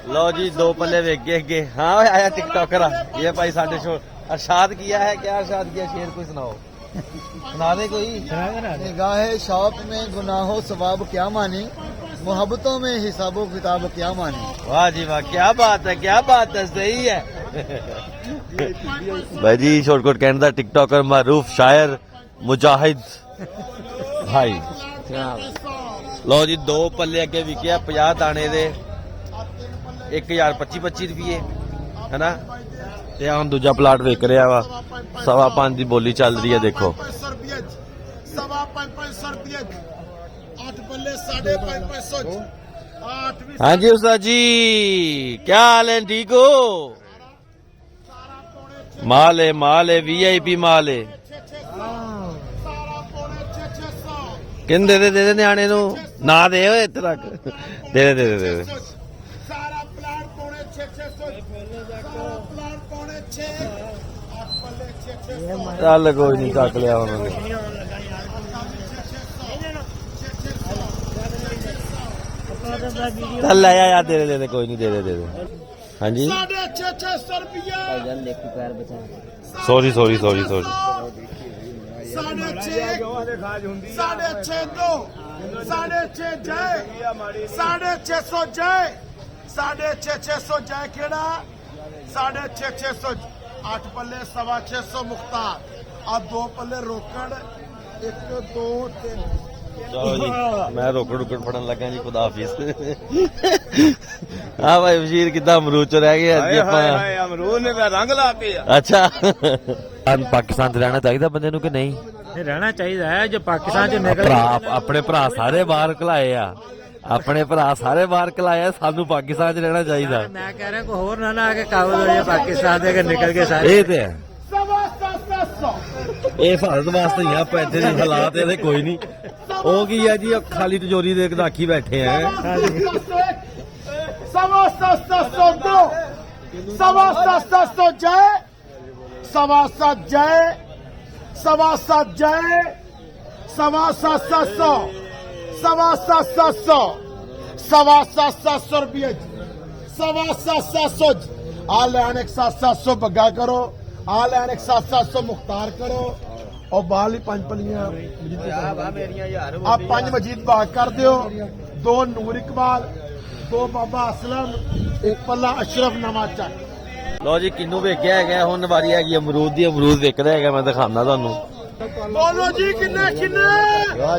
लो जी 2 पल्ले वेख गए अगे। हाँ आया टिकटॉकर ये भाई साढ़े शो अरशाद किया है। क्या अरशाद किया शेर कोई सुनाओ सुना दे कोई। निगाहे शौक में गुनाहों सवाब क्या माने, मोहब्बतों में हिसाबो किताब क्या माने। वाह जी वाह क्या बात है सही है। भाई जी शॉर्टकट कहने दा टिकटॉकर मारूफ शायर मुजाहिद भाई। लो जी 2 पल्ले अगे विके 50 दाने दे 1025 रुपये है ना। ते हम दूजा प्लाट विक रहा वा 5.25 की बोली चल रही है। देखो हाँ जी उस्ताद जी क्या हाल है ठीक हो। माल है VIP माल है। किन दे न्याणे नू ना दे इत्थे तक दे चल कोई नहीं चक लिया उन्होंने। चल ले यार दे कोई नहीं दे हाँ जी सॉरी आठ पल्ले 650 मुख्तार आ 2 पल्ले रोकड़ 1 2 3। चलो जी मैं रोकड़ फड़न लगा जी खुदा हाफिज। हाँ भाई बशीर कितना अमरूद च रह गया अमरूद ने रंग ला के। अच्छा पाकिस्तान च रहना चाहिए बंदे नूं कि नहीं रहना चाहिए है जो पाकिस्तान च निकल अपने भरा सारे बाहर घलाए आ अपने भरा सारे बाहर घलाए सानू पाकिस्तान च रहना चाहिए। मैं कह रहा कोई होर ना आके काबल हो जाए पाकिस्तान दे निकल के सारे ये ते है ये भारत वास्ते ही आप इतने हालात ये कोई नहीं ओ की है जी खाली तिजोरी दे राखी बैठे हैं। रुपये 700 आ लैन 700 बग्गा करो आ लैन 700 मुख्तार करो और बाल ही 5 पलियां आप 5 मजीद बाग कर दियो 2 नूर इकबाल 2 बाबा असलम 1 पल्ला अशरफ नवाचा। लो जी किन्नू वेख्या है हुण वारी है अमरूद दी अमरूद वेख रहा है मैं दिखाना तुहानू। बोलो जी किन्ने किन्ने हाँ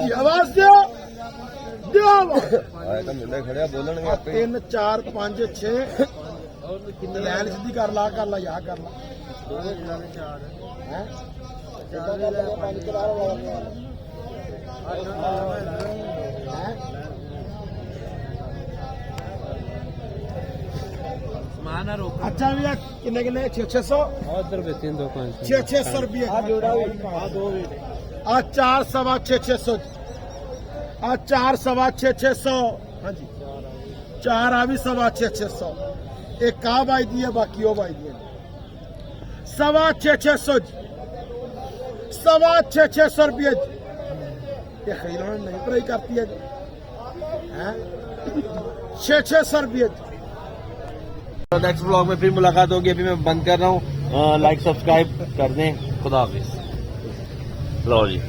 जी आवाज दियो 3 4 5 6 लैन सीधी कर ला या कर ला अच्छा भैया किन्ने 600 600 रुपये आ 4 सवा 600 आ 4 सवा 600 हाँ जी 4 आ भी सवा 600 एक का बाई दी है बाकी वो बाई दी है 650 650 रुपये ये खैरान नहीं पढ़ाई करती है 600 रुपये। नेक्स्ट व्लॉग में फिर मुलाकात होगी। अभी मैं बंद कर रहा हूँ लाइक सब्सक्राइब कर दें खुदा हाफिज। लो जी।